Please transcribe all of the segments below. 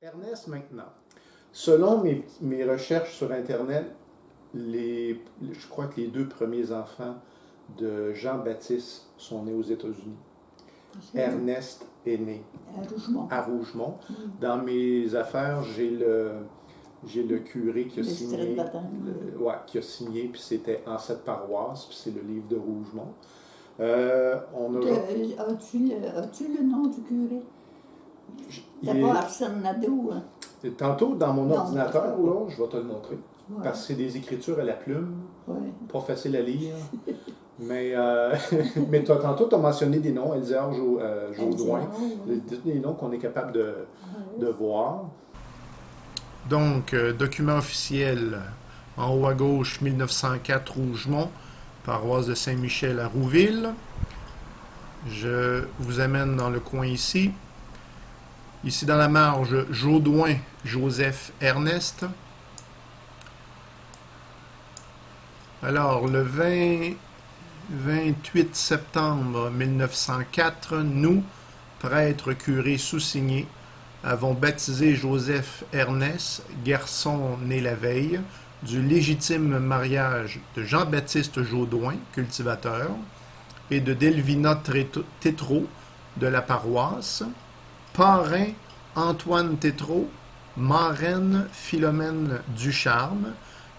Ernest, maintenant. Selon mes recherches sur Internet, je crois que les deux premiers enfants de Jean-Baptiste sont nés aux États-Unis. Possible. Ernest est né À Rougemont. à Rougemont. Mm. Dans mes affaires, j'ai le curé qui a L'extrait de signé, baptême. ouais, qui a signé, puis c'était en cette paroisse, puis c'est le livre de Rougemont. On a, As-tu le nom du curé? il T'as est- pas Arsène Nadeau, hein? Tantôt, dans mon Non, ordinateur, non. là, je vais te le montrer. Ouais. Parce que c'est des écritures à la plume, Ouais. pas facile à lire. Mais, mais tantôt, tu as mentionné des noms, Elzéar Jaudoin. Des noms qu'on est capable de voir. Donc, document officiel, en haut à gauche, 1904, Rougemont, paroisse de Saint-Michel à Rouville. Je vous amène dans le coin ici. Ici dans la marge, Jaudoin, Joseph Ernest. Alors, le 28 septembre 1904, nous, prêtres curés sous-signés, avons baptisé Joseph Ernest, garçon né la veille, du légitime mariage de Jean-Baptiste Jaudoin, cultivateur, et de Delvina Tétrault de la paroisse, parrain Antoine Tétrault, marraine Philomène Ducharme,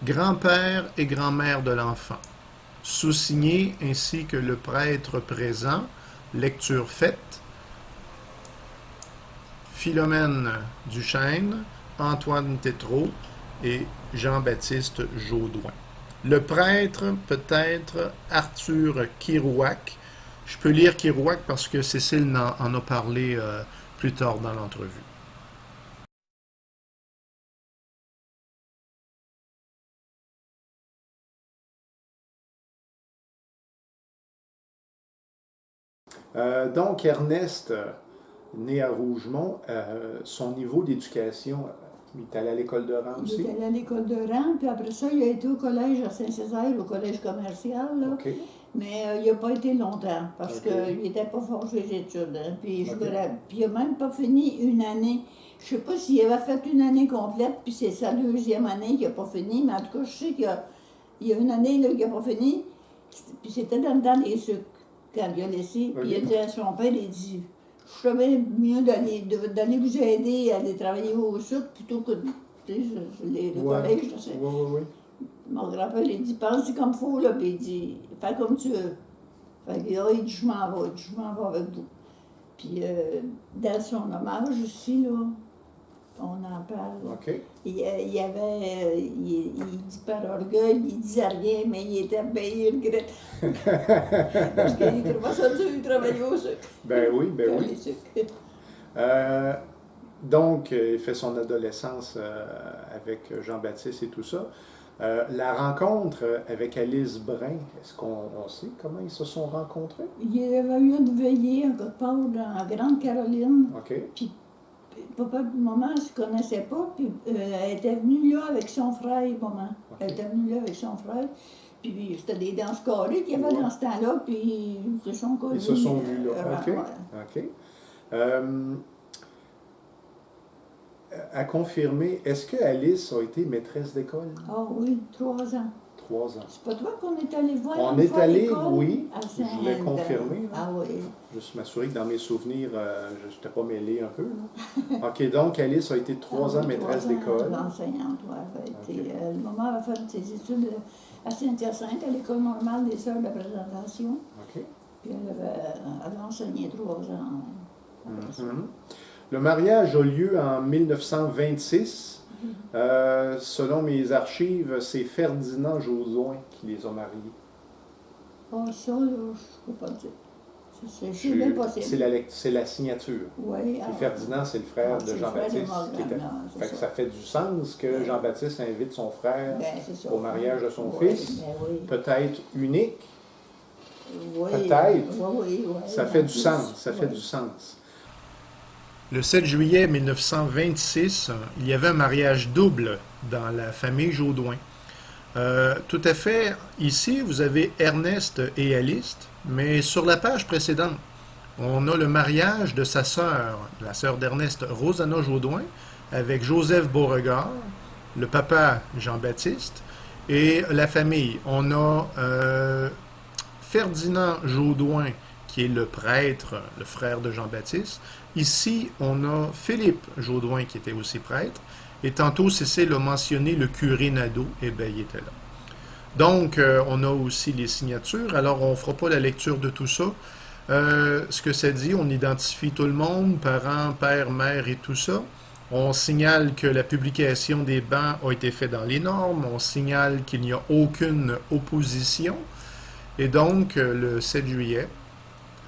grand-père et grand-mère de l'enfant. Sous-signé ainsi que le prêtre présent, lecture faite, Philomène Duchesne, Antoine Tétrault et Jean-Baptiste Jaudoin. Le prêtre peut être Arthur Kirouac. Je peux lire Kirouac parce que Cécile en a parlé plus tard dans l'entrevue. Donc, Ernest, né à Rougemont, son niveau d'éducation, il est allé à l'école de Rang Il aussi? est allé à l'école de Rang, puis après ça, il a été au collège à Saint-Césaire, au collège commercial, là. OK. Mais il n'a pas été longtemps, parce Ok. qu'il n'était pas fort sur les études, hein. Puis, Ok. puis il n'a même pas fini une année. Je ne sais pas s'il avait fait une année complète, puis c'est sa deuxième année qu'il n'a pas fini, mais en tout cas, je sais qu'il y a une année qu'il n'a pas fini, puis c'était dans les sucres, quand il a laissé. Puis il a dit à son père, il dit, je savais mieux d'aller vous aider à aller travailler au sucre plutôt que les Ouais. collèges, je sais. Oui. Mon grand-père, il dit, pense comme il faut, là, puis il dit, fais comme tu veux. Fait que là, il dit, je m'en vais, je m'en vais avec vous. Puis, dans son hommage aussi, là, on en parle. OK. Il y avait, il dit par orgueil, il disait rien, mais il était bien, il regrettait. Parce qu'il trouvait ça dur, il travaillait au sucre. Ben oui, ben Dans oui. les sucres. Donc, il fait son adolescence avec Jean-Baptiste et tout ça. La rencontre avec Alice Brun, est-ce qu'on sait comment ils se sont rencontrés? Il y avait eu une veillée en quelque part en Grande-Caroline. OK. Puis papa et maman ne se connaissaient pas, puis elle était venue là avec son frère, maman. Ok. Elle était venue là avec son frère. Puis c'était des danses carrées qu'il y avait Ouais. dans ce temps-là, puis ils se sont connus. Ils se sont vus là. OK. Ouais. OK. À confirmer, est-ce que Alice a été maîtresse d'école? Ah oui, 3 ans. 3 ans. C'est pas toi qu'on est allé voir On une est fois à allé, l'école? oui. À Je voulais Saint-Anne. confirmer, là. Ah oui. Juste m'assurer que dans mes souvenirs, je n'étais pas mêlé un peu. Là. OK, donc Alice a été 3 ans maîtresse d'école. Enseignante, oui. Ok. Maman a fait ses études à Saint-Hyacinthe, à l'école normale des sœurs de présentation. OK. Puis elle avait enseigné 3 ans. Après ça. Mhm. Le mariage a lieu en 1926. Selon mes archives, c'est Ferdinand Jaudoin qui les a mariés. Ah, ça, là, je ne peux pas dire. C'est bien possible. C'est la signature. Oui. Et Ferdinand, c'est le frère de c'est le frère de Jean-Baptiste. Morgane, c'est Fait que ça. ça fait du sens que Jean-Baptiste invite son frère Ben, c'est ça. au mariage de son Oui, fils. ben oui. Peut-être unique. Oui. Peut-être. Oui. Ça fait du sens. Ça fait du sens. Le 7 juillet 1926, il y avait un mariage double dans la famille Jaudoin. Tout à fait. Ici, vous avez Ernest et Alice, mais sur la page précédente, On a le mariage de sa sœur, la sœur d'Ernest, Rosanna Jaudoin, avec Joseph Beauregard, le papa Jean-Baptiste, et la famille. On a Ferdinand Jaudoin, qui est le prêtre, le frère de Jean-Baptiste. Ici, on a Philippe Jaudoin, qui était aussi prêtre. Et tantôt, Cécile a mentionné le curé Nadeau. Eh bien, il était là. Donc, on a aussi les signatures. Alors, on ne fera pas la lecture de tout ça. Ce que ça dit, on identifie tout le monde, parents, père, mère et tout ça. On signale que la publication des bancs a été faite dans les normes. On signale qu'il n'y a aucune opposition. Et donc, le 7 juillet,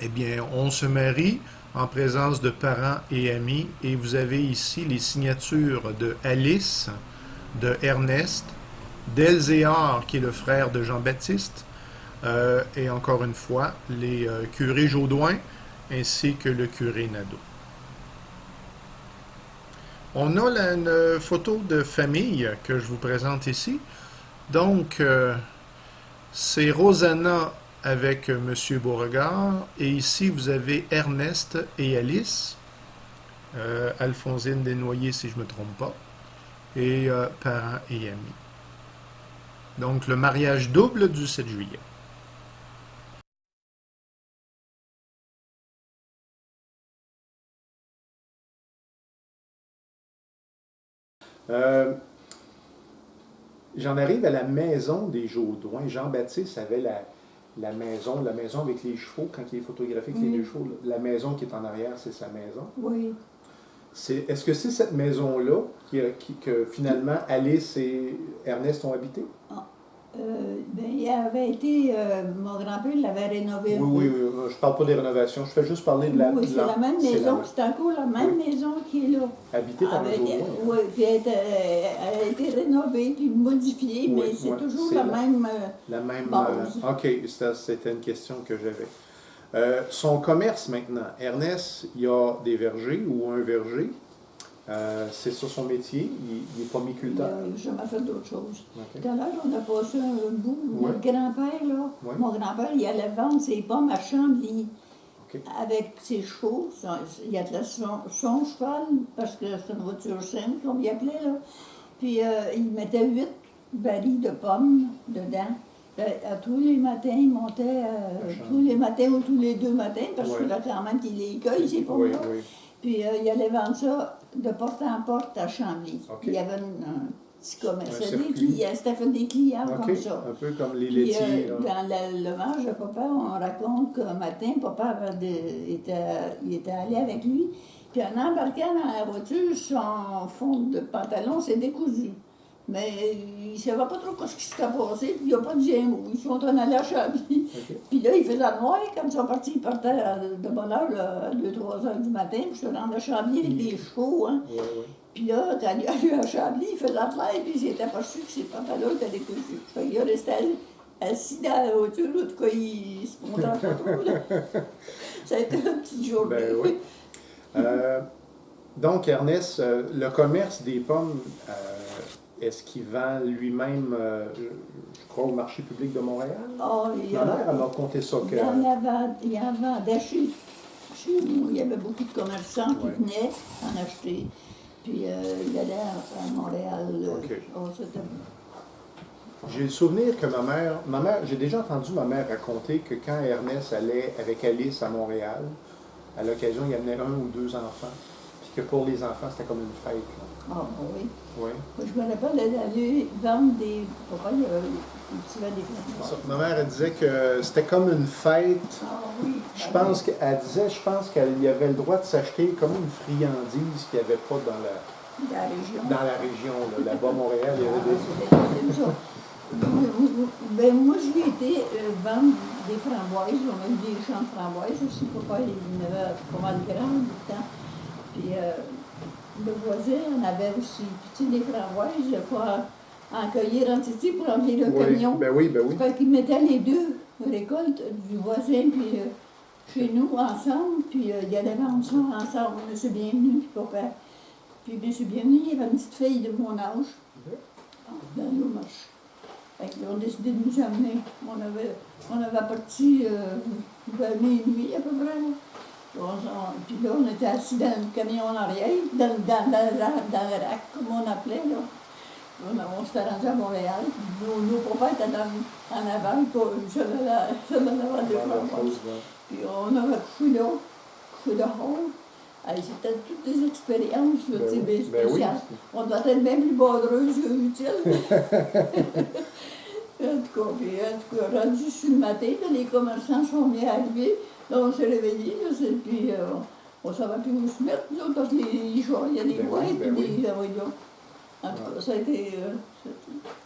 eh bien, on se marie en présence de parents et amis. Et vous avez ici les signatures de Alice, de Ernest, d'Elzéar, qui est le frère de Jean-Baptiste, et encore une fois, les curés Jaudoin, ainsi que le curé Nadeau. On a là une photo de famille que je vous présente ici. Donc, c'est Rosanna avec M. Beauregard, et ici vous avez Ernest et Alice, Alphonsine Desnoyers si je ne me trompe pas, et parents et amis. Donc, le mariage double du 7 juillet. J'en arrive à la maison des Jaudoin. Jean-Baptiste avait la maison avec les chevaux, quand il est photographié avec les deux chevaux. La maison qui est en arrière, c'est sa maison. Oui. Est-ce que c'est cette maison-là que finalement Alice et Ernest ont habité? Ben, il avait été, mon grand-père l'avait rénové. Oui, je parle pas des rénovations, je fais juste parler de la... Oui, c'est la même maison, c'est encore la même maison qui est là. Habitée par les Jaudoin. Oui, puis elle a été rénovée, puis modifiée, mais c'est toujours la même base. OK, c'était une question que j'avais. Son commerce maintenant, Ernest, il y a des vergers ou un verger. C'est ça son métier, il n'est pas miculteur. Il n'a jamais fait d'autre chose. Okay. Tout à l'heure, on a passé un bout. Ouais. Mon grand-père, là, Ouais. mon grand-père, il allait vendre ses pommes à Chambly. Okay. Avec ses chevaux. Il attelait son cheval, parce que c'est une voiture simple, qu'on y appelait, là. Puis il mettait 8 barils de pommes dedans. À tous les matins, il montait, tous les matins ou tous les 2 matins, parce que là, quand même, qu'il les cueille, ces pommes-là. Oui. Puis il allait vendre ça de porte en porte à Chambly. Okay. Il y avait un petit commerce. C'était fait des clients comme ça. Un peu comme les laitiers. Dans le levage de papa, on raconte qu'un matin, papa il était allé avec lui. Puis en embarquant dans la voiture, son fond de pantalon s'est décousu. Mais il ne savait pas trop ce qui s'était passé, puis il n'a pas dit un mot. Ils sont en allés à Chambly. Okay. Puis là, il faisait noir, quand ils sont partis, ils partaient de bonne heure, à 2-3 heures du matin, puis je suis rendu à Chambly avec des chevaux. Hein. Oui. Puis là, quand il est allé à Chambly, il faisait clair, puis il s'était aperçu que ses pantalons étaient décousus. Fait qu'il est resté assis dans la voiture, en tout cas, il se montait en photo. Ça a été un petit jour. Ben oui. Donc, Ernest, le commerce des pommes, est-ce qu'il vend lui-même, je crois, au marché public de Montréal? Oh, Ma mère, elle m'a raconté ça. Il en vendait chez nous. Il y avait beaucoup de commerçants qui venaient en acheter. Puis il allait à Montréal. Okay. C'était... J'ai le souvenir que ma mère, j'ai déjà entendu ma mère raconter que quand Ernest allait avec Alice à Montréal, à l'occasion, il amenait 1 ou 2 enfants. Puis que pour les enfants, c'était comme une fête. Là. Ah, oui. Oui. Je me rappelle d'aller vendre des. Pourquoi il y avait des framboises. Ma mère, elle disait que c'était comme une fête. Ah oui. Je pense qu'elle avait le droit de s'acheter comme une friandise qu'il n'y avait pas dans la région. Dans la région, là-bas à Montréal, il y avait des. C'est ça. Ben, moi, je lui ai été vendre des framboises. On a eu des champs de framboises aussi. Papa, il en avait pas mal grand du temps. Puis le voisin en avait aussi. Puis tu sais, des framboises, il faut en cueillir en titi pour emmener le camion. Ben oui. Fait qu'il mettait les deux récoltes du voisin puis chez nous ensemble. Puis il allait vendre ça ensemble. M. Bienvenu, puis papa. Puis M. Bienvenu, il avait une petite fille de mon âge. Dans nos marches. Fait qu'ils ont décidé de nous amener. On avait parti vers minuit à peu près. Là. Puis là, on était assis dans le camion en arrière, dans le rack, comme on appelait, là. On s'était rendu à Montréal, puis nos papas étaient en avant, sur l'avant des femmes. Puis on avait couché dehors. C'était toutes des expériences là, spéciales. Oui. On doit être bien plus badreuses que utile. En tout cas, rendu sur le matin, là, les commerçants sont bien arrivés. Là, on s'est réveillés, puis on ne savait plus où se mettre, là, parce qu'il y a des boîtes et des voyons. En tout cas, ça a été.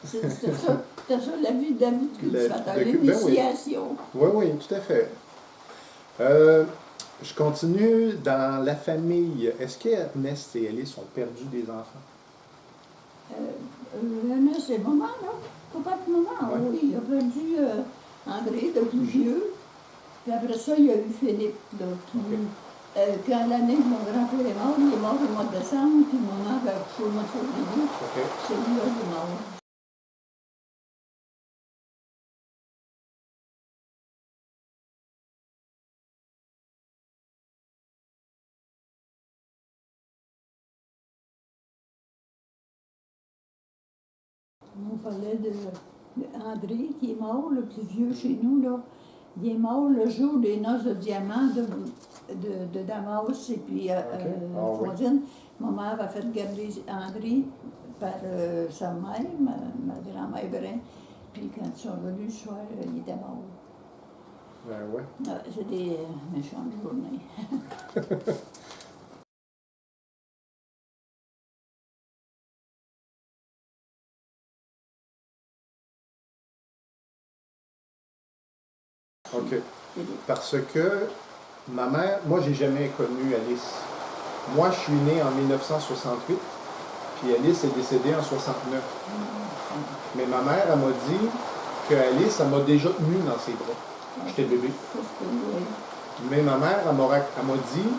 C'était ça, la vie de David cultivateur, l'initiation. Oui, tout à fait. Je continue dans la famille. Est-ce qu'Ernest et Alice ont perdu des enfants? Ernest et maman, là. Papa et maman, oui. Il a perdu André, le plus vieux. Puis après ça, il y a eu Philippe, là, qui, quand l'année que mon grand-père est mort, il est mort au mois de décembre, puis maman avait accouché au mois de février. Celui-là, il est mort. On parlait d'André, qui est mort, le plus vieux chez nous, là. Il est mort le jour des noces de diamant de Damas et puis Fondine. Maman avait fait garder André par sa mère, ma grand-mère Brin. Puis quand ils sont venus le soir, il était mort. C'est des méchantes journées. OK. Parce que ma mère, moi, j'ai jamais connu Alice. Moi, je suis né en 1968, puis Alice est décédée en 69. Mais ma mère, elle m'a dit qu'Alice, elle m'a déjà tenue dans ses bras. J'étais bébé. Mais ma mère, elle m'a dit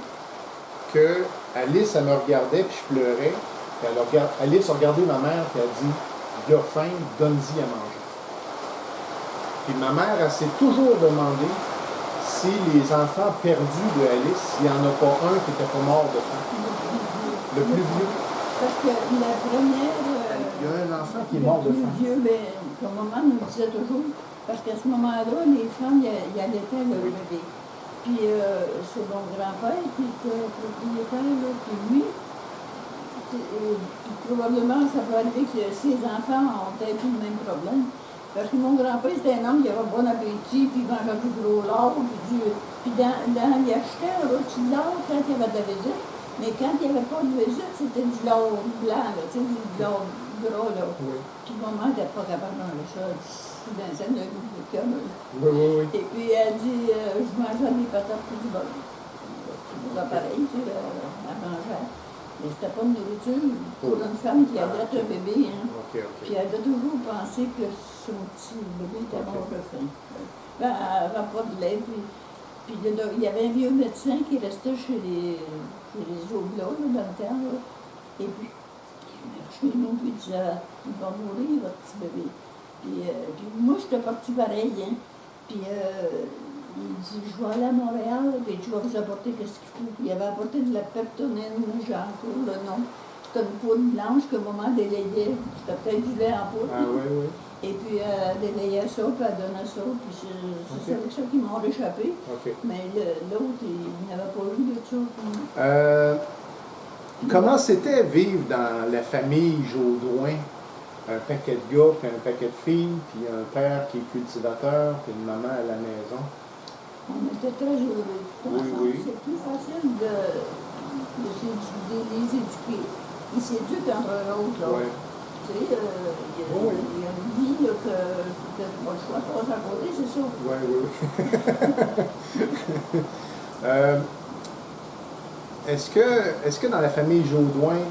que Alice, elle me regardait, puis je pleurais. Puis Alice a regardé ma mère, puis elle a dit « Il a faim, donne-y à manger ». Puis ma mère, elle s'est toujours demandé si les enfants perdus de Alice, s'il n'y en a pas un qui n'était pas mort de faim. Le plus vieux. Parce que la première. Il y a un enfant qui est mort de faim. Le plus vieux, mais comme maman nous disait toujours, parce qu'à ce moment-là, les femmes, y allaitaient le bébé. Puis c'est mon grand-père qui était propriétaire, là, puis lui, probablement ça peut arriver que ses enfants ont peut-être eu le même problème. Parce que mon grand-père, c'était un homme qui avait bon appétit, puis il mangeait du gros lard, puis il achetait un rôti de lard quand il y avait de la visite, mais quand il n'y avait pas de visite, c'était du lard blanc, là, du lard gras, là. Oui. Puis maman n'était pas capable de manger ça, c'est dans un scène de comme. Oui. Et puis elle dit, je mangeais des patates puis du beurre. C'est pas pareil, tu sais, elle mangeait. Mais c'était pas une nourriture pour une femme qui allaite un bébé. Hein. Puis elle a toujours pensé que son petit bébé était mort de faim. Ben, elle n'avait pas de lait. Puis il y avait un vieux médecin qui restait chez les Oblas, dans le temps. Là. Et puis, il venait chez nous, puis il disait, il va mourir, votre petit bébé. Puis moi, j'étais partie pareil. Hein. Puis il dit, je vais aller à Montréal, et je vais vous apporter qu'est-ce qu'il faut. Puis il avait apporté de la peptonine, j'ai encore le nom. C'était une poudre blanche que maman délayait. C'était peut-être du lait en poudre. Oui. Et puis elle délayait ça, puis elle donnait ça. Puis c'est avec ça qu'ils m'ont réchappé. Mais l'autre, il n'avait pas eu de ça. Comment c'était vivre dans la famille Jaudoin? Un paquet de gars, puis un paquet de filles, puis un père qui est cultivateur, puis une maman à la maison. On était très heureux. Oui. C'est plus facile de les éduquer. Ils s'éduquent entre eux autres. Là. Oui. Tu sais, il y a une vie là, que tu n'as pas le choix de passer à côté, c'est ça. Oui. Est-ce que dans la famille Jaudoin,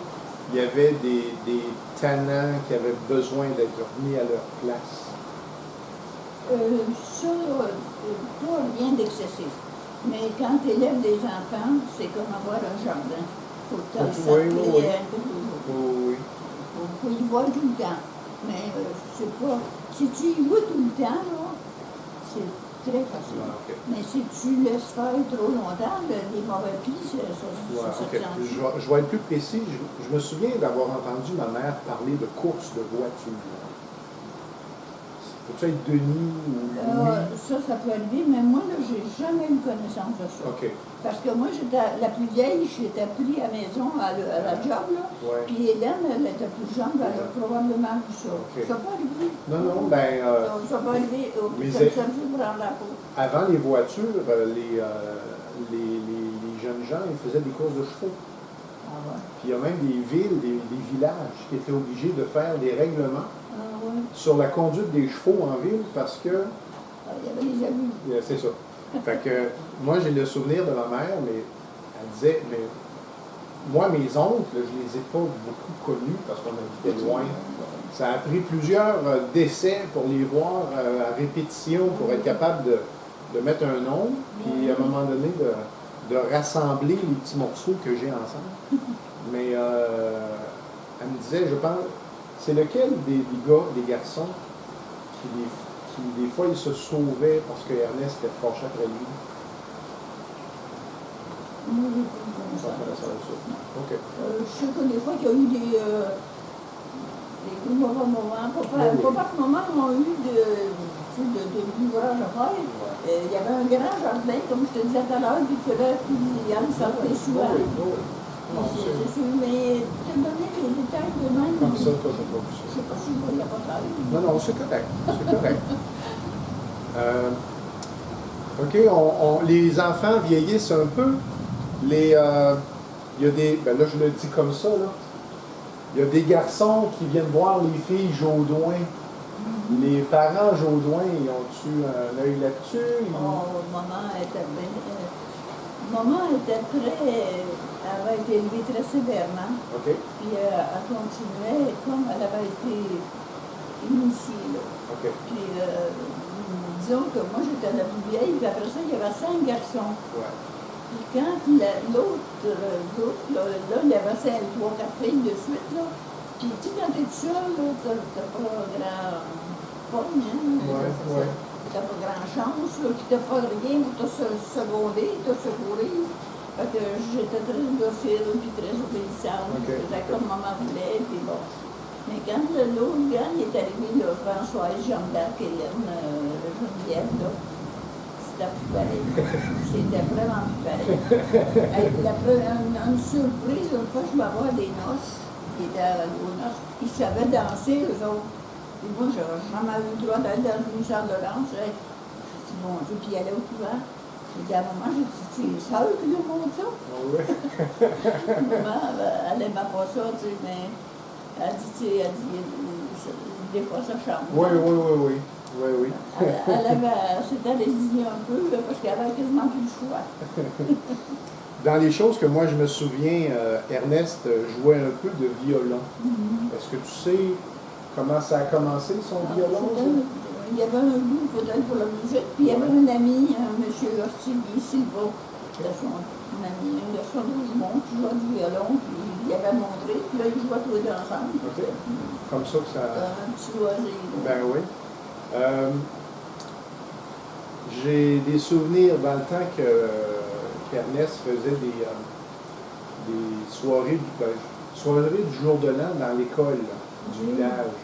il y avait des tannants qui avaient besoin d'être remis à leur place? Ça, pas rien d'excessif. Mais quand tu élèves des enfants, c'est comme avoir un jardin. Il faut que tu Oui. Il faut y voir tout le temps. Mais c'est pas. Si tu y vois tout le temps, là, très facile. Ouais, ok. Mais si tu laisses faire trop longtemps, les mauvais plis, Ouais, ça ok. Je vais être plus précis. Je me souviens d'avoir entendu ma mère parler de course de voiture. Peut-tu être Denis ou Louis? Ça peut arriver, mais moi, là, j'ai jamais eu connaissance de ça. OK. Parce que moi, j'étais la plus vieille, j'étais pris à la maison, à la job, là. Ouais. Puis Hélène, elle était plus jeune, elle a probablement vu ça. OK. Ça peut arriver. Non, ben, Ça peut arriver, mais ça me fait prendre la peau. avant les voitures, les jeunes gens, ils faisaient des courses de chevaux. Ah ouais. Puis il y a même des villes, des villages qui étaient obligés de faire des règlements Ah ouais. sur la conduite des chevaux en ville parce que Ah, il y avait des abus. c'est ça. Fait que moi, j'ai le souvenir de ma mère, mais elle disait, mais moi, mes oncles, je les ai pas beaucoup connus parce qu'on habitait loin. Ça a pris plusieurs décès pour les voir à répétition, pour être capable de mettre un nom, puis à un moment donné, de rassembler les petits morceaux que j'ai ensemble. Mais elle me disait, je pense, c'est lequel des gars, des garçons, qui des fois, ils se sauvaient parce que Ernest était fâché après lui. Moi, j'ai pas eu connaissance. OK. Je sais que des fois, il y a eu des mauvais moments. Pas de moments ont eu de l'ouvrage à faire. Il y avait un grand jardin, comme je te disais tout à l'heure, puis que là, Yann sortait souvent. C'est sûr, mais te donner les détails de même. Comme ça, toi, t'as pas vu ça. Je sais pas si il n'y a pas de travail. Non, c'est correct. C'est correct. OK, les enfants vieillissent un peu. Il y a des. Ben là, je le dis comme ça, là. Il y a des garçons qui viennent voir les filles Jaudoin. Les parents Jaudoin, ils ont-tu un œil là-dessus? Maman était bien. Maman était très. Elle avait été élevée très sévèrement. OK. Puis elle continuait comme elle avait été initiée, là. OK. Puis disons que moi j'étais la plus vieille, puis après ça, il y avait 5 garçons. Ouais. Puis quand l'autre, là, il y avait 3-4 filles de suite, là. Puis tu sais, quand t'es tout seul, là, t'as pas grand pomme, hein? Ouais. T'as pas grand chance, là, puis t'as pas rien pour te seconder, te secourir. Fait que j'étais très docile, puis très obéissante. Okay. Je faisais comme maman voulait, puis bon. Mais quand l'autre gars est arrivé, là, Françoise, Jeanne d'Arc, Hélène, Geneviève, là, c'était plus pareil. C'était vraiment plus pareil. Une surprise, une fois, je m'avais à des noces, qui étaient aux noces, ils savaient danser, eux autres. Et moi, je n'avais jamais eu le droit d'aller dans une salle de danse. Je dis, bon Dieu, puis il allait au couvent. J'ai dit à maman, j'ai dit, c'est les sœurs qui nous montrent ça. Oui. Maman, elle n'aimait pas ça, tu sais, mais elle dit, des fois, ça change. Oui. Elle s'était résignée un peu, là, parce qu'elle avait quasiment plus le choix. Dans les choses que moi je me souviens, Ernest jouait un peu de violon. Est-ce que tu sais comment ça a commencé, son violon? Il y avait un goût peut-être pour la musique, puis il y avait un ami, M. Hostilly Silva, un ami, un garçon de Rougemont, qui jouait du violon, puis il avait montré, puis là, ils jouaient tous les deux ensemble. OK. Comme ça que ça... Un petit loisir. Ben oui. J'ai des souvenirs dans le temps qu'Ernest faisait des soirées du jour de l'an dans l'école du village.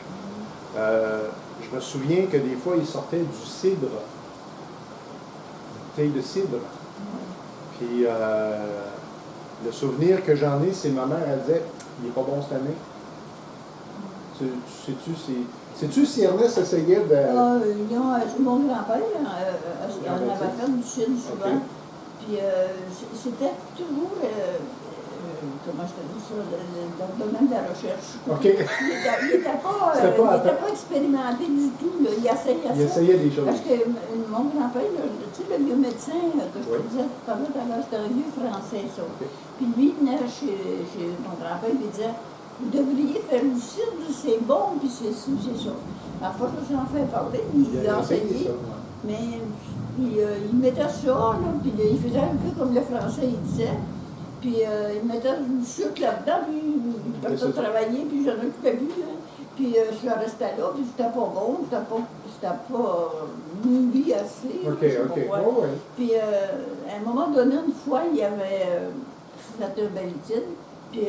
Je me souviens que des fois, il sortait du cidre, une bouteille de cidre. Puis le souvenir que j'en ai, c'est ma mère, elle disait, il n'est pas bon cette année. Sais-tu si Ernest essayait de... Mon grand-père, il en avait fait du cidre souvent. Okay. Puis c'était toujours... comment je te dis ça, dans le domaine de la recherche. OK. Il n'était pas expérimenté du tout. Là. Il essayait des choses. Parce que mon grand-père, tu sais, le vieux médecin que je te disais tout à l'heure, c'était un vieux français, ça. Okay. Puis lui, il venait chez mon grand-père, il disait, vous devriez faire du cidre, c'est bon, puis c'est ça. À force de s'en faire parler, il a enseigné. Ça, ouais. Mais il mettait ça, là, puis il faisait un peu comme le français, il disait. Puis il mettait du sucre là-dedans, puis il partait travailler, puis j'en occupais plus. Hein. Puis je suis restée là, puis c'était pas bon, c'était pas nourri assez. OK, je sais pas OK. quoi. Oh, oui. Puis à un moment donné, une fois, il y avait fait un ballotine. Puis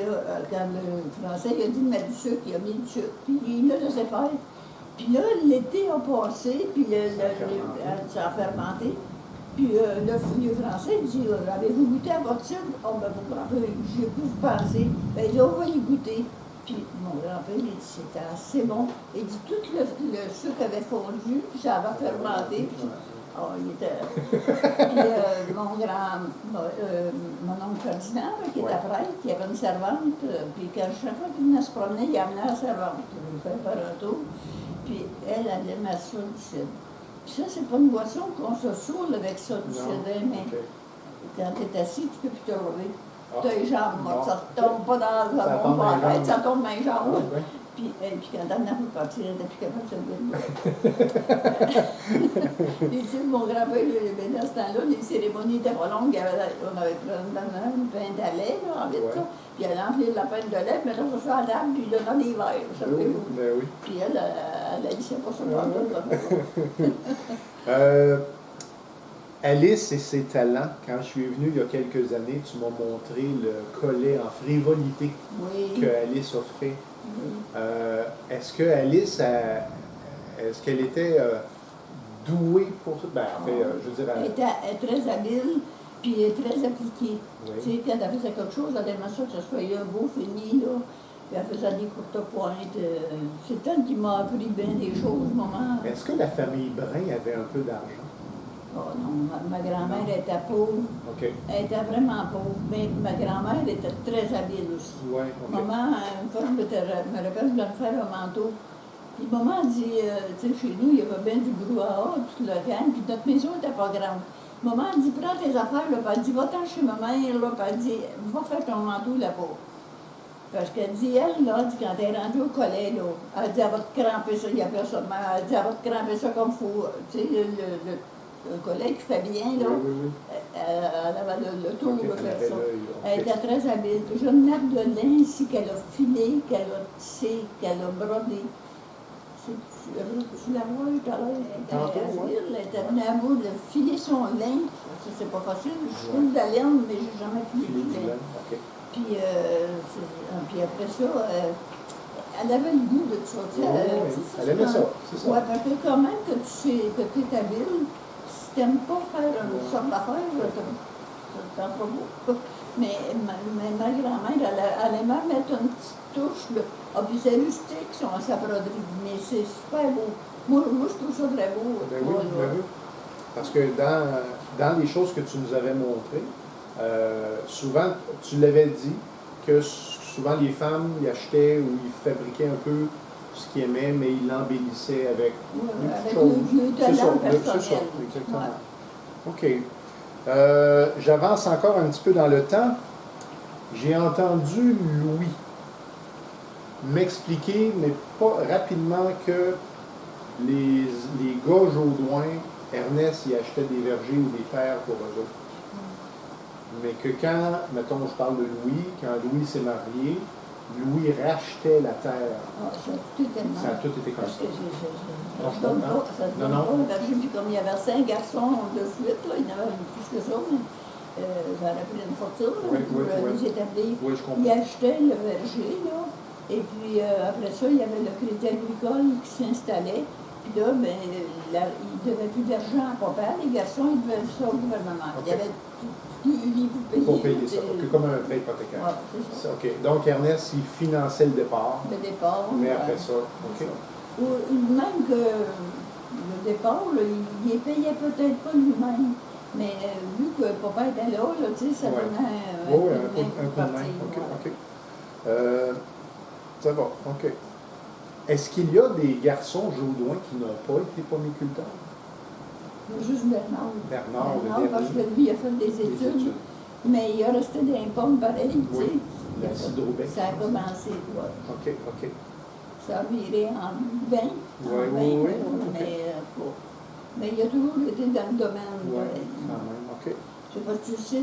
quand le Français il a dit de mettre du sucre, il a mis du sucre. Puis il l'a laissé faire. Puis là, l'été a passé, puis ça a fermenté. Puis le Français dit, avez-vous goûté à votre sucre? Oh, ben, mon grand-père, j'ai pu vous penser. Ben, il dit, on va y goûter. Puis mon grand-père, il dit, c'était assez bon. Il dit, tout le sucre avait fondu, puis ça avait fermenté. Puis, oh, il était... Puis mon oncle Ferdinand, qui était prêtre, qui avait une servante, puis chaque fois qu'il venait se promener, il amenait la servante. Il fait faire un tour. Puis elle allait mettre ça du cidre. Puis ça, c'est pas une boisson qu'on se saoule avec ça du cidre, mais quand tu es assis, tu peux plus te relever. Tu as les jambes mortes, ça ne tombe pas dans la bombe à la tête, ça tombe dans les jambes. Puis quand on a pu partir, elle n'était plus capable de se lever. Puis tu sais, mon grand-père, dans ce temps-là, les cérémonies étaient pas longues. On avait pris une pinte à lait, là, en vite, ça. Puis elle a enflé la pinte de lait, mais là, ça sur la table, puis il donnait des verres. Oui. Puis elle a dit, c'est pas ça. Alice et ses talents, quand je suis venu il y a quelques années, tu m'as montré le collet en frivolité que Alice a fait. Oui. Est-ce que Alice, est-ce qu'elle était douée pour ça? Ben, en fait, je veux dire... Elle est très habile, puis elle est très appliquée. Oui. Tu sais, quand elle faisait quelque chose, elle aimait ça que ce soit un beau fini, là. Puis elle faisait des courtes pointes. C'est elle qui m'a appris bien des choses, maman. Est-ce que la famille Brun avait un peu d'argent? Oh non, ma grand-mère était pauvre. Okay. Elle était vraiment pauvre, mais ma grand-mère était très habile aussi. Ouais, okay. Maman, une fois, je me rappelle, je voulais me faire un manteau. Puis maman a dit, tu sais, chez nous, il y avait bien du brouhaha, tout le gang, puis notre maison n'était pas grande. Maman a dit, prends tes affaires, là, puis elle dit, va-t'en chez ma mère, là, puis elle dit, va faire ton manteau là-bas. Parce qu'elle dit, elle, là, quand elle est rendue au collet, là, elle dit, elle va te cramper ça, il y a personne, elle dit, elle va te cramper ça comme il faut, tu sais, le collègue qui fait bien, là, elle avait le tour de faire ça. Elle était très habile. J'ai une nappe de lin ici qu'elle a filé, qu'elle a tissé, qu'elle a brodé. Tu la vois tout à l'heure, elle était venue à bout de filer son lin. Ça, c'est pas facile. Je trouve de la laine, mais j'ai jamais filé du lin. Puis après ça, elle avait le goût de tout ça. Elle aimait ça, c'est ça. Oui, parce que quand même que tu es habile, si tu n'aimes pas faire une sorte d'affaire, t'en pas beaucoup. Mais ma grand-mère, elle aimait mettre une petite touche. Ah, puis c'est rustique, sa broderie, mais c'est super beau. Moi, je trouve ça très beau. Oui. Parce que dans les choses que tu nous avais montrées, souvent, tu l'avais dit, que souvent les femmes y achetaient ou ils fabriquaient un peu ce qu'ils aimaient, mais ils l'embellissaient avec avec le talent personnel. C'est ça, exactement. Ouais. OK. J'avance encore un petit peu dans le temps. J'ai entendu Louis m'expliquer, mais pas rapidement, que les gars Jaudoin, Ernest, y achetaient des vergers ou des terres pour eux autres. Mais que quand, mettons, je parle de Louis, quand Louis s'est marié, Louis rachetait la terre. Ah, ça a tout été comme ça. Ça se donne pas, puis comme il y avait 5 garçons de suite, là, il y en avait plus que ça, mais ça aurait pris une fortune pour les établir. Oui, je comprends. Il achetait le verger, là, et puis après ça, il y avait le crédit agricole qui s'installait. Puis là, ben, il ne devait plus d'argent à papa. Les garçons, ils devaient ça au gouvernement. Okay. Il y avait tout pour payer ça. Comme un prêt hypothécaire. Ouais, c'est ça. OK. Donc, Ernest, il finançait le départ. Le départ. Mais après ça, OK. Ou même que le départ, là, il ne payait peut-être pas lui-même. Mais vu que papa était là, tu sais, ça donnait un coup de main. OK. Ça va, OK. Est-ce qu'il y a des garçons Jaudoin qui n'ont pas été pomiculteurs? Juste Bernard. Bernard, parce que lui, il a fait des études, mais il a resté dans les pommes pareil, tu sais. La cidrobec. Ça a commencé, quoi. OK. Ça a viré en 20. Oui. Mais il a toujours été dans le domaine. Oui, quand même, OK. Je ne sais pas si tu sais,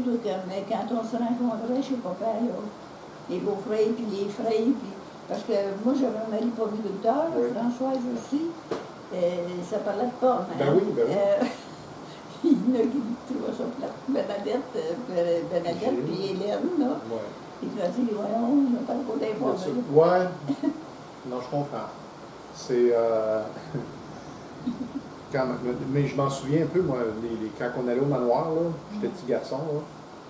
mais quand on se rencontrait chez papa, là, les beaux-frères, puis les frères, puis Parce que moi, j'avais un mari pomiculteur, Oui. Françoise aussi. Ça parlait de pommes. Ben oui, ben oui. Il y en a qui trouvaient ça plate. Bernadette puis Hélène, là. Ouais. Ils disaient, voyons, on n'a pas le goût des Bien sûr. pommes. Ouais. Non, je comprends. C'est. Mais je m'en souviens un peu, moi, quand on allait au manoir, là, j'étais petit garçon, là,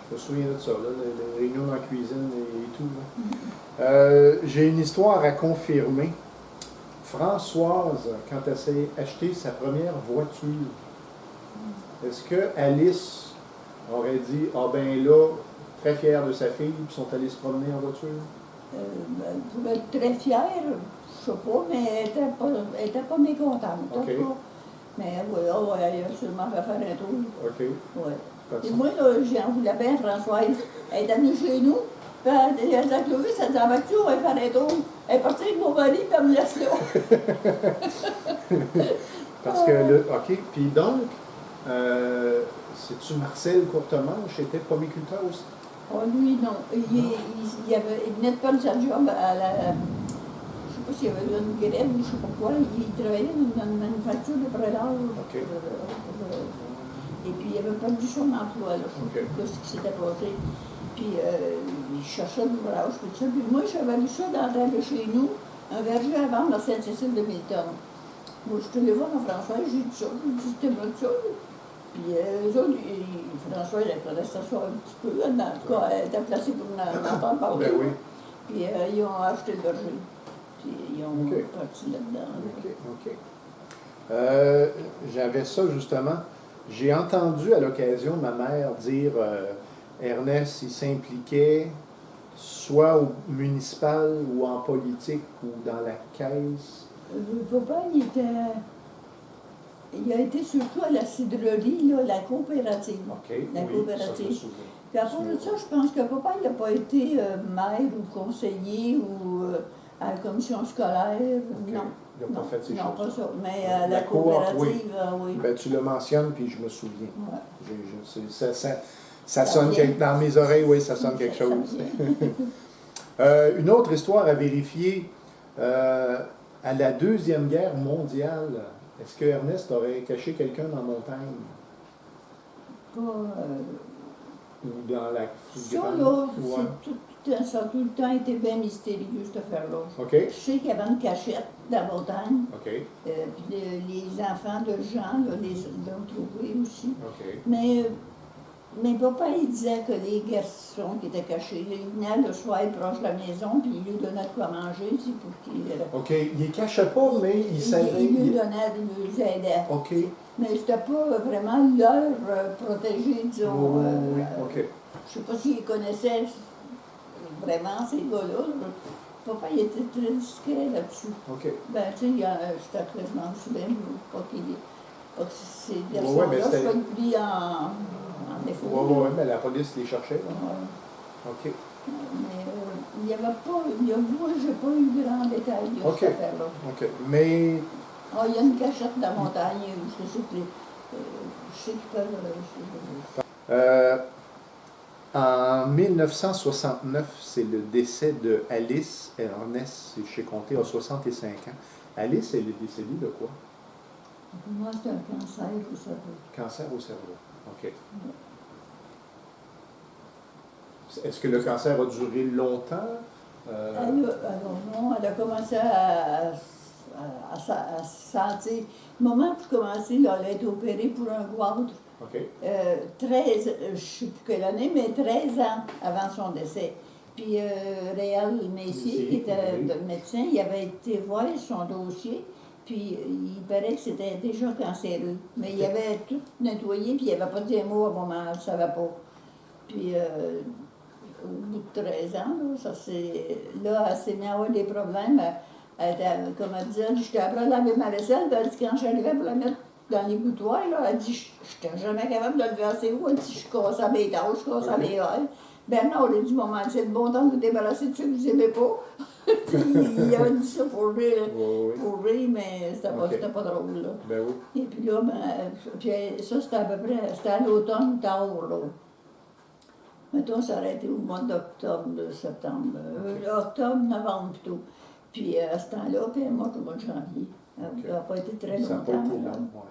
je me souviens de ça, là, les réunions dans la cuisine et tout. Là. J'ai une histoire à confirmer. Françoise, quand elle s'est acheté sa première voiture, est-ce que Alice aurait dit, ah ben là, très fière de sa fille, puis sont allés se promener en voiture? Elle pouvait être très fière, je sais pas, mais elle était pas mécontente. OK. Mais oui, oh, elle a sûrement fait faire un tour. OK. Ouais. Et moi, là, j'en voulais bien, Françoise. Elle est venue chez nous, puis elle a Clovis, elle dit, en voiture, on va faire un tour. Elle est partie avec mon mari, puis elle me laisse là. Parce que le. OK. Puis donc, c'est-tu Marcel Courtemanche qui était pomiculteur aussi? Oh, lui, non. Il venait de perdre sa job à la. Je sais pas s'il y avait eu une grève ou je sais pas quoi. Il travaillait dans une manufacture de prélage. OK. Et puis, il avait perdu son emploi, là. Je sais pas ce qui s'était passé. Puis, il cherchait de l'ouvrage, puis tout ça. Puis moi, j'avais vu ça dans la terre de chez nous, un verger à vendre à Sainte-Cécile de Milton. Moi, je suis allée voir François, j'ai dit ça, j'ai dit, c'était bon ça. Puis, eux autres, François, elle connaissait ça un petit peu, en tout cas, elle était placée pour m'entendre parler. Ben oui. Puis, ils ont acheté le verger. Puis, ils ont parti là-dedans. OK. J'avais ça, justement. J'ai entendu à l'occasion ma mère dire Ernest, il s'impliquait soit au municipal ou en politique ou dans la caisse. Papa, il a été surtout à la cidrerie, là, la coopérative. OK. La oui, coopérative. Ça, je me souviens. Puis à part de ça, je pense que papa, il n'a pas été maire ou conseiller ou à la commission scolaire. OK. Non. Il n'a pas fait ces non, choses. pas ça. Mais à La la coop, coopérative, oui. Ben, tu le mentionnes, puis je me souviens. Ouais. Ça sonne dans mes oreilles, oui, ça sonne quelque chose. Une autre histoire à vérifier. À la Deuxième Guerre mondiale, est-ce que Ernest aurait caché quelqu'un dans la montagne? Pas, Ou dans la ça, là, ça a tout le temps été bien mystérieux, cette affaire-là. OK. Je sais qu'il y avait une cachette dans la montagne. OK. Puis les enfants de Jean l'ont trouvé aussi. OK. Mais papa, il disait que les garçons qui étaient cachés, là, ils venaient le soir proche de la maison, puis ils lui donnaient de quoi manger, tu sais, pour qu'il... OK. Il ne les cachait pas, mais il savait... Il lui donnait, il les aidait. OK. Mais c'était pas vraiment leur protégé, disons. Oui, OK. Je sais pas s'ils connaissaient vraiment ces gars-là. Papa, il était très discret là-dessus. OK. Ben, tu sais, c'était quasiment aussi bien, pas que ces Ouais, mais garçons-là c'était- soient pris en défaut. Oui, mais la police les cherchait. Là. Ouais. OK. Mais il n'y avait pas, moi, j'ai pas eu grand détail de OK. cette affaire-là. OK. Mais Ah, il y a une cachette dans la montagne, je sais qu'ils peuvent... en 1969, c'est le décès de Alice Ernest, si je sais compter, à 65 ans. Alice, elle est décédée de quoi? Pour moi, c'est un cancer au cerveau. Cancer au cerveau. OK. Est-ce que le cancer a duré longtemps? Alors non, elle a commencé à se sentir... Le moment pour commencer, là, elle a été opérée pour un goitre. OK. 13, je ne sais plus quelle année, mais 13 ans avant son décès. Puis Réal Messier, qui était le médecin, il avait été voir son dossier, puis il paraît que c'était déjà cancéreux. Mais il avait tout nettoyé, puis il n'avait pas dit un mot à mon mère, elle ne savait pas. Puis au bout de 13 ans, là, elle s'est mise à avoir des problèmes. Elle était, comme elle disait, j'étais après à laver ma vaisselle, puis elle dit, quand j'arrivais pour la mettre dans les boutoirs, là, elle dit, je n'étais jamais capable de le verser où. Elle dit, je cassais mes tâches, je cassais mes oeils. Bernard, il a dit, maman, c'est le bon temps de vous débarrasser de ceux que vous n'aimez pas. Il avait dit ça pour rire, mais c'était pas drôle, là. Ben oui. Et puis là, puis ça, c'était à peu près, c'était à l'automne, tard, là. Mettons, ça aurait été au mois d'octobre, septembre, octobre, novembre plutôt. Puis à ce temps-là, puis elle est morte au mois de janvier. Ça n'a pas été très Ça n'a longtemps. pas été là. long, ouais.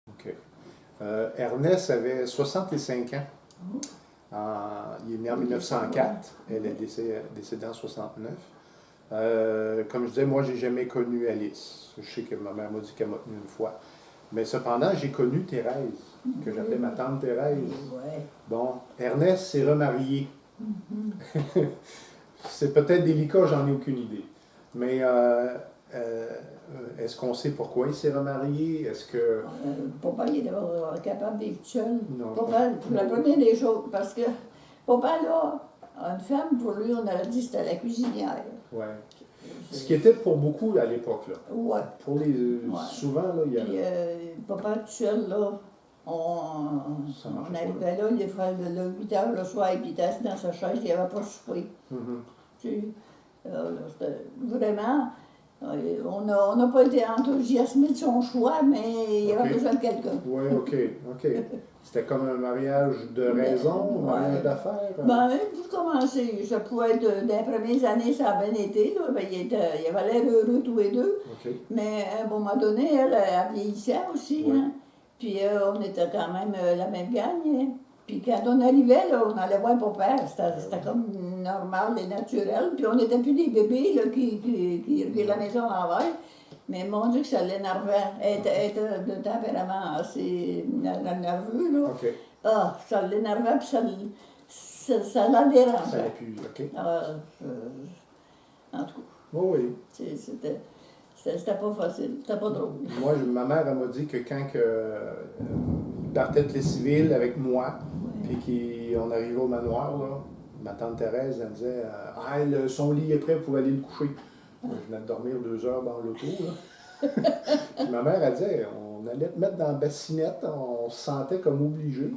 OK. Ernest avait 65 ans. Il est né en 1904. Elle est décédée en 69. Comme je disais, moi, j'ai jamais connu Alice. Je sais que ma mère m'a dit qu'elle m'a tenu une fois. Mais cependant, j'ai connu Thérèse, que j'appelais ma tante Thérèse. Ouais. Bon, Ernest s'est remarié. C'est peut-être délicat, j'en ai aucune idée. Mais est-ce qu'on sait pourquoi il s'est remarié? Est-ce que... Papa, il était capable d'être seul. Non, Papa, pour la première des choses, parce que papa, là, une femme, pour lui, on aurait dit que c'était la cuisinière. ouais. Ce qui était pour beaucoup à l'époque, là. Ouais. Pour les... Souvent, là, il y a... Puis papa, tout seul, là, Ça marchait on pas, arrivait là, il faisait 8 heures le soir, puis il était assis dans sa chaise, il n'y avait pas de souper. Tu sais, c'était vraiment... On n'a pas été enthousiasmés de son choix, mais il avait besoin de quelqu'un. Oui, OK. C'était comme un mariage de raison, un mariage d'affaires? Ben, pour commencer, ça pouvait être, dans les premières années, ça a bien été, là, ben, il avait l'air heureux tous les deux. OK. Mais à un moment donné, elle vieillissait aussi, Oui. hein. Puis on était quand même la même gang, hein. Puis quand on arrivait, là, on allait voir papa, c'était comme normal et naturel. Puis on n'était plus des bébés là, qui reviennent la maison à l'envers. Mais mon Dieu que ça l'énervait. Elle était de tempérament assez nerveux, là. OK. Ah, ça l'énervait, puis ça la dérangeait. Ça a pu, OK. En tout cas, Oui. c'était pas facile, c'était pas drôle. Moi, ma mère, elle m'a dit que quand il partait de les civils avec moi, puis qu'on arrivait au manoir, là, ma tante Thérèse, elle me disait son lit est prêt, vous pouvez aller le coucher. Moi, je venais de dormir 2 heures dans l'auto. Puis ma mère, elle disait on allait te mettre dans la bassinette, on se sentait comme obligé.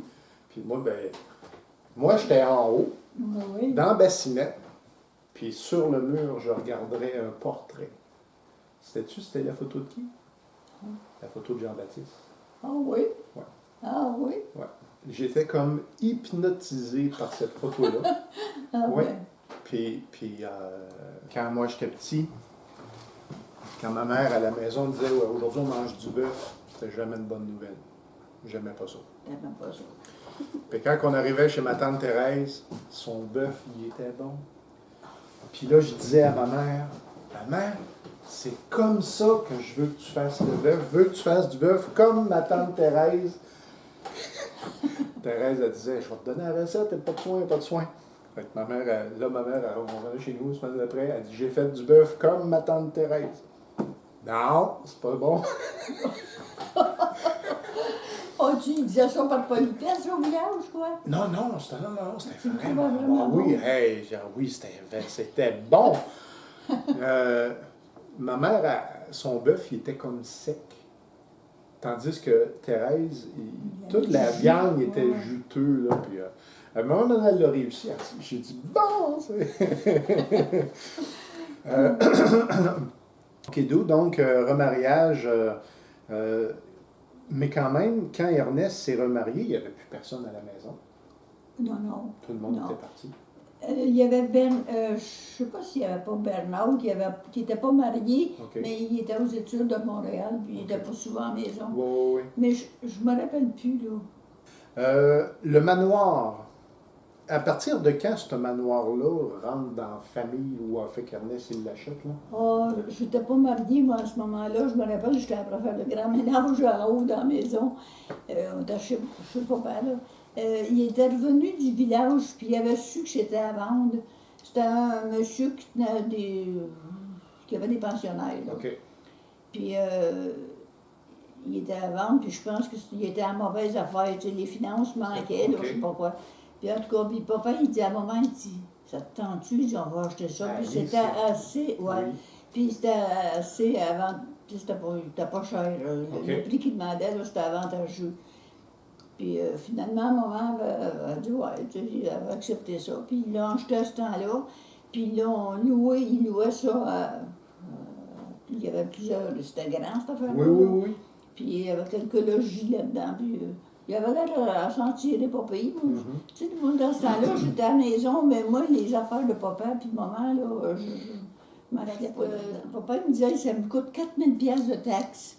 Puis moi, j'étais en haut, dans la bassinette, puis sur le mur, je regarderais un portrait. C'était la photo de qui? La photo de Jean-Baptiste. Ah oui? Ouais. Ah oui? Ouais. J'étais comme hypnotisé par cette photo-là. Oui. Puis quand moi j'étais petit, quand ma mère à la maison disait aujourd'hui on mange du bœuf, c'était jamais une bonne nouvelle. J'aimais pas ça. T'aimais pas ça. Puis quand on arrivait chez ma tante Thérèse, son bœuf, il était bon. Puis là, je disais à ma mère, c'est comme ça que je veux que tu fasses le bœuf. Je veux que tu fasses du bœuf comme ma tante Thérèse. Thérèse, elle disait, je vais te donner la recette, pas de soin, pas de soin. Fait que ma mère, on venait chez nous, une semaine après, elle dit, j'ai fait du bœuf comme ma tante Thérèse. Non, c'est pas bon. Oh, tu disais ça par politesse au village, quoi? Non, c'était C'était vraiment vraiment bon. bon. Oui, c'était bon. Ma mère, son bœuf, il était comme sec. Tandis que Thérèse, toute la viande était juteuse. Là, puis, à un moment donné, elle l'a réussi. J'ai dit, bon, c'est... OK, donc, remariage. Mais quand même, quand Ernest s'est remarié, il n'y avait plus personne à la maison. Non. Tout le monde était parti. Il y avait je ne sais pas s'il n'y avait pas Bernard qui n'était pas marié, mais il était aux études de Montréal, puis il n'était pas souvent à la maison. Oui. Mais je ne me rappelle plus, là. Le manoir, à partir de quand ce manoir-là rentre dans la famille ou a fait qu'Ernest il l'achète, là? Ah, je n'étais pas mariée, moi, à ce moment-là. Je me rappelle, j'étais après faire le grand ménage en haut dans la maison. On était chez papa, là. Il était revenu du village, puis il avait su que c'était à vendre. C'était un monsieur qui avait des pensionnaires, là. OK. Puis il était à vendre, puis je pense qu'il était en mauvaise affaire. Tu sais, les finances manquaient, là, OK. je sais pas quoi. Puis en tout cas, puis papa, il dit à maman, il dit, ça te tente-tu? Il dit, on va acheter ça. Puis Oui, c'était assez, ouais. Oui. Puis c'était assez avant, c'était pas cher. OK. Le prix qu'il demandait, là, c'était avantageux. Puis finalement, maman a dit, ouais, tu sais, elle avait accepté ça. Puis ils l'ont acheté à ce temps-là. Puis ils louaient ça puis il y avait plusieurs, c'était grand cette affaire-là. Oui. Puis il y avait quelques logis là-dedans. Puis il y avait l'air à s'en tirer pas pire. Tu sais, moi, dans ce temps-là, j'étais à la maison, mais moi, les affaires de papa puis de maman, là, je m'arrêtais pas. Papa, il me disait, ça me coûte 4000 pièces de taxes.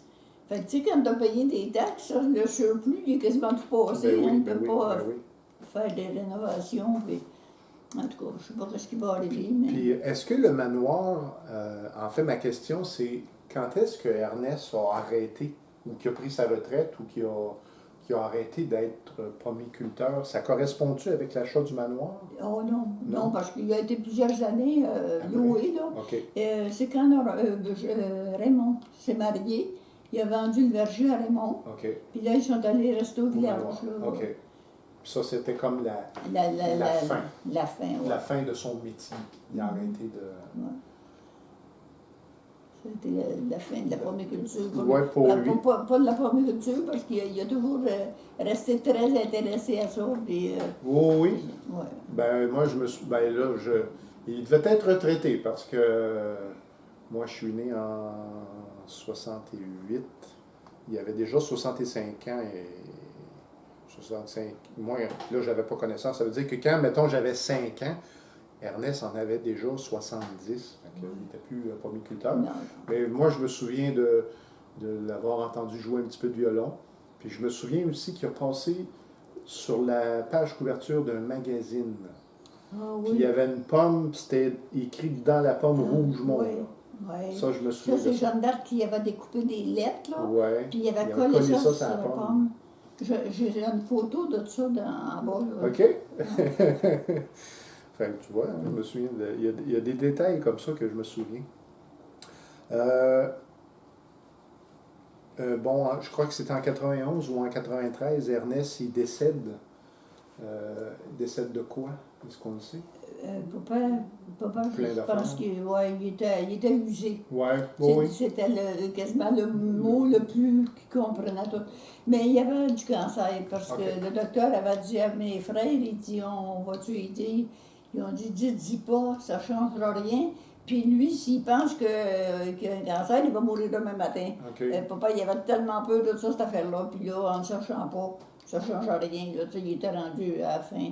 Fait que, tu sais, quand tu as payé des taxes, le surplus, il est quasiment tout passé. Ben oui, Il ne ben peut oui, pas ben oui. faire des rénovations. Puis, en tout cas, je ne sais pas ce qui va arriver. Mais... Puis, est-ce que le manoir, en fait, ma question, c'est quand est-ce que Ernest a arrêté, ou qu'il a pris sa retraite, ou qu'il a arrêté d'être pomiculteur? Ça correspond-tu avec l'achat du manoir? Oh non, Non? non, parce qu'il a été plusieurs années loué, là. OK. C'est quand Raymond s'est marié, il a vendu le verger à Raymond. OK. Puis là, ils sont allés rester au village. Là. OK. Puis ça, c'était comme la fin. La fin, oui. La fin de son métier. Il a arrêté de... Ouais. C'était la fin de la pomiculture. Ouais, pour lui. Pas de la pomiculture, parce qu'il a toujours resté très intéressé à ça. Puis, Oui. Ouais. Ben, moi, je me suis... Ben là, il devait être retraité, parce que moi, je suis né en 68. Il avait déjà 65 ans et... 65... Moi, là, j'avais pas connaissance. Ça veut dire que quand, mettons, j'avais 5 ans, Ernest en avait déjà 70. Fait qu'il n'était plus pomiculteur. Non. Mais moi, je me souviens de l'avoir entendu jouer un petit peu de violon. Puis je me souviens aussi qu'il a passé sur la page couverture d'un magazine. Ah, Puis oui. il y avait une pomme, puis c'était écrit dans la pomme rouge monde. Oui. Ouais. Ça, je me souviens Ça, c'est de ça. Jeanne d'Arc qui avait découpé des lettres, là. Ouais. Puis il avait collé ça sur la pomme. J'ai une photo de ça en bas. Là. OK. Fait que tu vois, je me souviens, il y a des détails comme ça que je me souviens. Bon, je crois que c'était en 91 ou en 93, Ernest, il décède. Il décède de quoi? Est-ce qu'on le sait? Papa, Plein je pense qu'il était usé. Ouais, oui. C'était quasiment le mot le plus qu'il comprenait tout. Mais il y avait du cancer, parce que le docteur avait dit à mes frères, il dit, on va-tu aider? Ils ont dit, dis pas, ça ne changera rien. Puis lui, s'il pense qu'il a un cancer, il va mourir demain matin. Okay. Papa, il avait tellement peur de ça, cette affaire-là. Puis là, en ne sachant pas, ça ne change rien. Là, il était rendu à la fin.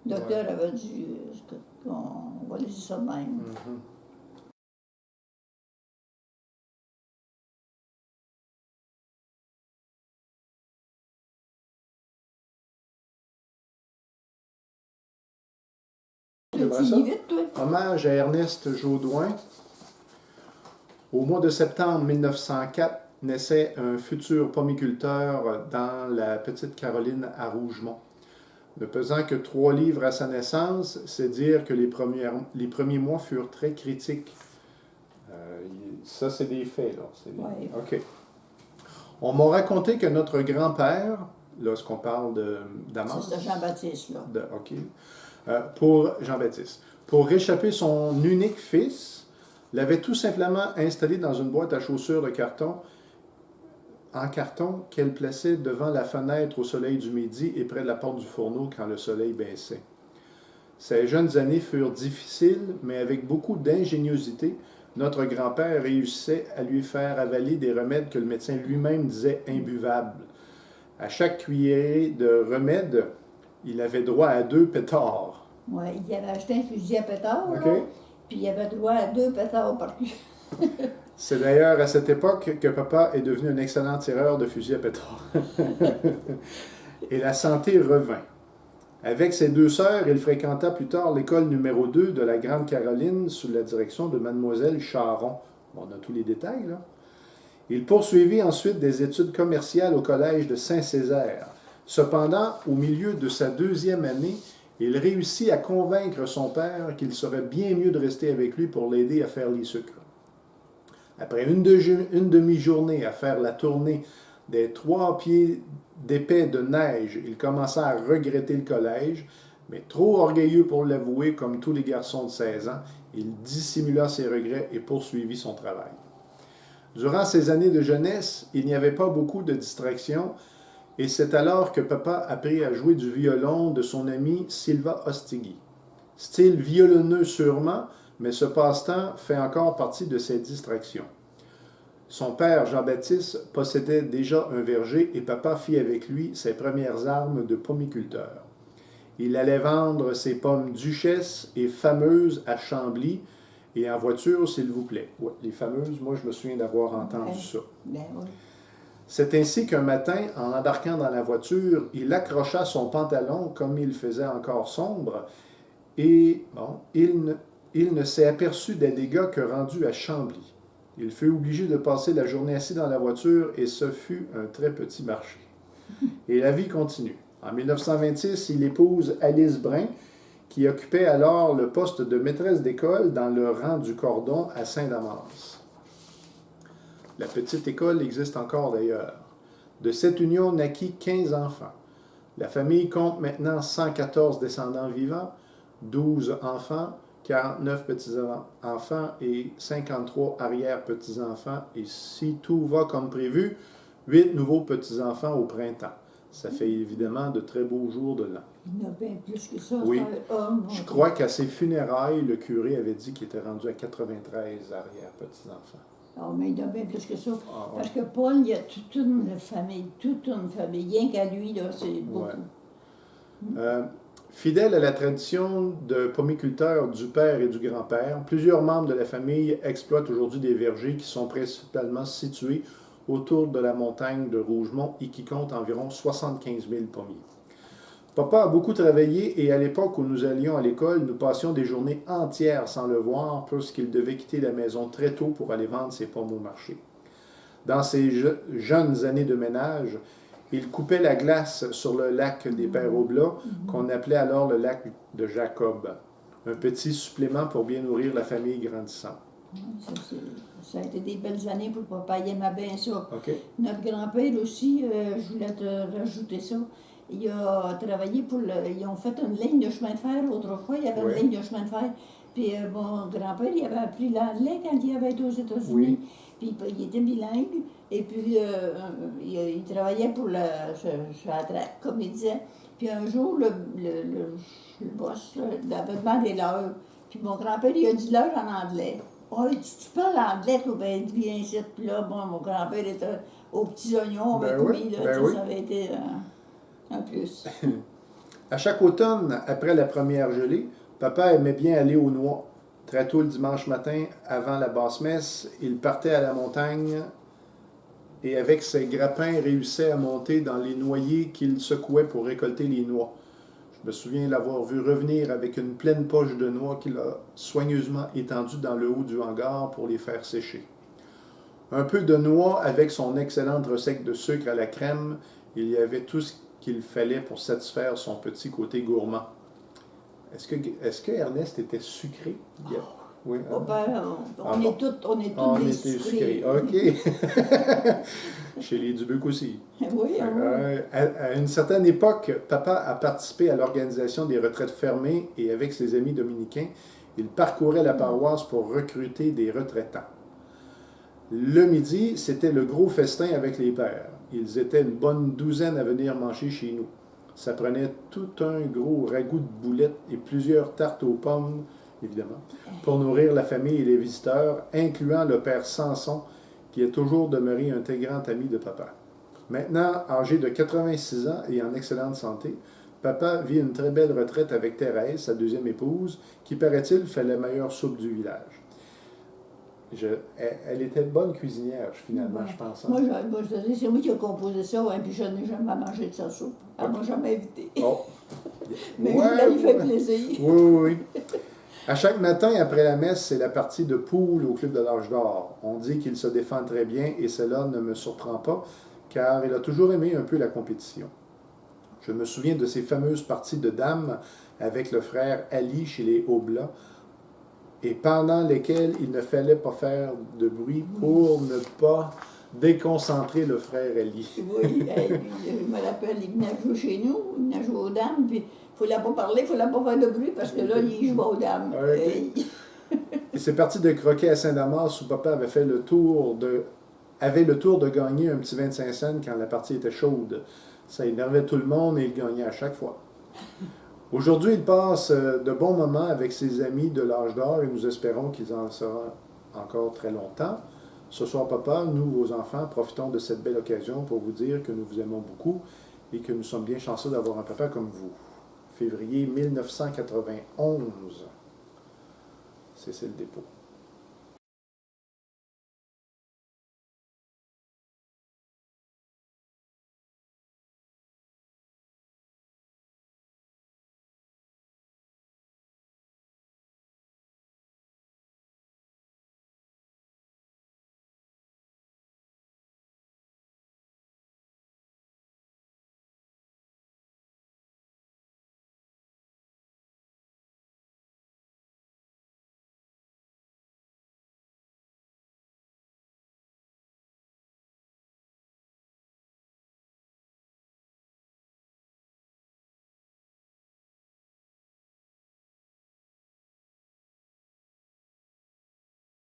Le docteur avait dit, on va laisser ça de même. Hommage à Ernest Jaudoin. Au mois de septembre 1904, naissait un futur pomiculteur dans la petite Caroline à Rougemont. Ne pesant que 3 livres à sa naissance, c'est dire que les premiers mois furent très critiques. Ça, c'est des faits, là. Oui. OK. On m'a raconté que notre grand-père, lorsqu'on parle d'Amas... C'est Jean-Baptiste, là. OK. Pour Jean-Baptiste. Pour réchapper son unique fils, l'avait tout simplement installé dans une boîte à chaussures de carton, en carton, qu'elle plaçait devant la fenêtre au soleil du midi et près de la porte du fourneau quand le soleil baissait. Ses jeunes années furent difficiles, mais avec beaucoup d'ingéniosité, notre grand-père réussissait à lui faire avaler des remèdes que le médecin lui-même disait imbuvables. À chaque cuillerée de remède, il avait droit à 2 pétards. Oui, il avait acheté un fusil à pétards, OK. là, puis il avait droit à 2 pétards par cuillère. C'est d'ailleurs à cette époque que papa est devenu un excellent tireur de fusil à pétards. Et la santé revint. Avec ses 2 sœurs, il fréquenta plus tard l'école numéro 2 de la Grande Caroline sous la direction de mademoiselle Charon. Bon, on a tous les détails, là. Il poursuivit ensuite des études commerciales au collège de Saint-Césaire. Cependant, au milieu de sa 2e année, il réussit à convaincre son père qu'il serait bien mieux de rester avec lui pour l'aider à faire les sucres. Après une demi-journée à faire la tournée des 3 pieds d'épais de neige, il commença à regretter le collège, mais trop orgueilleux pour l'avouer, comme tous les garçons de 16 ans, il dissimula ses regrets et poursuivit son travail. Durant ces années de jeunesse, il n'y avait pas beaucoup de distractions, et c'est alors que papa apprit à jouer du violon de son ami Silva Ostigui. Style violonneux sûrement, mais ce passe-temps fait encore partie de ses distractions. Son père, Jean-Baptiste, possédait déjà un verger et papa fit avec lui ses premières armes de pomiculteur. Il allait vendre ses pommes duchesses et fameuses à Chambly et en voiture, s'il vous plaît. Ouais, les fameuses, moi je me souviens d'avoir entendu ça. Ben oui. C'est ainsi qu'un matin, en embarquant dans la voiture, il accrocha son pantalon comme il faisait encore sombre et il ne s'est aperçu des dégâts que rendus à Chambly. Il fut obligé de passer la journée assis dans la voiture et ce fut un très petit marché. Et la vie continue. En 1926, il épouse Alice Brun, qui occupait alors le poste de maîtresse d'école dans le rang du Cordon à Saint-Damas. La petite école existe encore d'ailleurs. De cette union naquit 15 enfants. La famille compte maintenant 114 descendants vivants, 12 enfants, 49 petits-enfants et 53 arrière-petits-enfants. Et si tout va comme prévu, 8 nouveaux petits-enfants au printemps. Ça fait évidemment de très beaux jours de l'an. Il y en a bien plus que ça. Oui. C'est un homme. Je crois qu'à ses funérailles, le curé avait dit qu'il était rendu à 93 arrière-petits-enfants. Oh, mais il y en a bien plus que ça. Ah, ouais. Parce que Paul, il y a toute une famille. Rien qu'à lui, là, c'est beaucoup. Ouais. Fidèle à la tradition de pomiculteur du père et du grand-père, plusieurs membres de la famille exploitent aujourd'hui des vergers qui sont principalement situés autour de la montagne de Rougemont et qui comptent environ 75 000 pommiers. Papa a beaucoup travaillé et à l'époque où nous allions à l'école, nous passions des journées entières sans le voir puisqu'il devait quitter la maison très tôt pour aller vendre ses pommes au marché. Dans ses jeunes années de ménage, il coupait la glace sur le lac des Pères Oblats, qu'on appelait alors le lac de Jacob, un petit supplément pour bien nourrir la famille grandissante. Ça a été des belles années pour papa, il aimait bien ça. Okay. Notre grand-père aussi, je voulais te rajouter ça, il a travaillé ils ont fait une ligne de chemin de fer autrefois, il y avait une ligne de chemin de fer. Puis mon grand-père, il avait appris l'anglais quand il avait été aux États-Unis. Puis il était bilingue. Et puis il travaillait pour la traque, comme il disait. Puis un jour, le boss avait demandé l'heure. Puis mon grand-père, il a dit l'heure en anglais. Oh, tu parles anglais, toi, ben viens ici. Puis là, bon, mon grand-père était aux petits oignons avec lui. Là, ça avait été un plus. À chaque automne, après la première gelée, papa aimait bien aller aux noix. Très tôt le dimanche matin, avant la basse-messe, il partait à la montagne et avec ses grappins réussissait à monter dans les noyers qu'il secouait pour récolter les noix. Je me souviens l'avoir vu revenir avec une pleine poche de noix qu'il a soigneusement étendue dans le haut du hangar pour les faire sécher. Un peu de noix avec son excellente recette de sucre à la crème, il y avait tout ce qu'il fallait pour satisfaire son petit côté gourmand. Est-ce que Ernest était sucré? Yeah. Oui. Oh ben, on est tous des sucrés. OK. Chez les Dubuc aussi. Oui, à une certaine époque, papa a participé à l'organisation des retraites fermées et avec ses amis dominicains, il parcourait la paroisse pour recruter des retraitants. Le midi, c'était le gros festin avec les pères. Ils étaient une bonne douzaine à venir manger chez nous. Ça prenait tout un gros ragoût de boulettes et plusieurs tartes aux pommes, évidemment, pour nourrir la famille et les visiteurs, incluant le père Samson, qui est toujours demeuré un très grand ami de papa. Maintenant, âgé de 86 ans et en excellente santé, papa vit une très belle retraite avec Thérèse, sa deuxième épouse, qui, paraît-il, fait la meilleure soupe du village. Elle était bonne cuisinière, finalement, je pense. Hein? Moi, c'est moi qui ai composé ça, hein, puis je n'ai jamais mangé de sa soupe. Elle ne m'a jamais invité. Oh. Mais là, il fait plaisir. Oui. À chaque matin, après la messe, c'est la partie de poule au Club de l'Âge d'Or. On dit qu'il se défend très bien et cela ne me surprend pas, car il a toujours aimé un peu la compétition. Je me souviens de ces fameuses parties de dames avec le frère Ali chez les Oblats, et pendant lesquelles il ne fallait pas faire de bruit pour ne pas déconcentrer le frère Ali. Oui, je me rappelle, il venait jouer chez nous, il venait jouer aux dames, puis il ne fallait pas parler, il ne fallait pas faire de bruit parce que là, il jouait aux dames. Okay. Et c'est parti de croquet à Saint-Damas où papa avait le tour de gagner un petit 25 cents quand la partie était chaude. Ça énervait tout le monde et il gagnait à chaque fois. Aujourd'hui, il passe de bons moments avec ses amis de l'âge d'or et nous espérons qu'il en sera encore très longtemps. Ce soir, papa, nous, vos enfants, profitons de cette belle occasion pour vous dire que nous vous aimons beaucoup et que nous sommes bien chanceux d'avoir un papa comme vous. Février 1991. C'est le dépôt.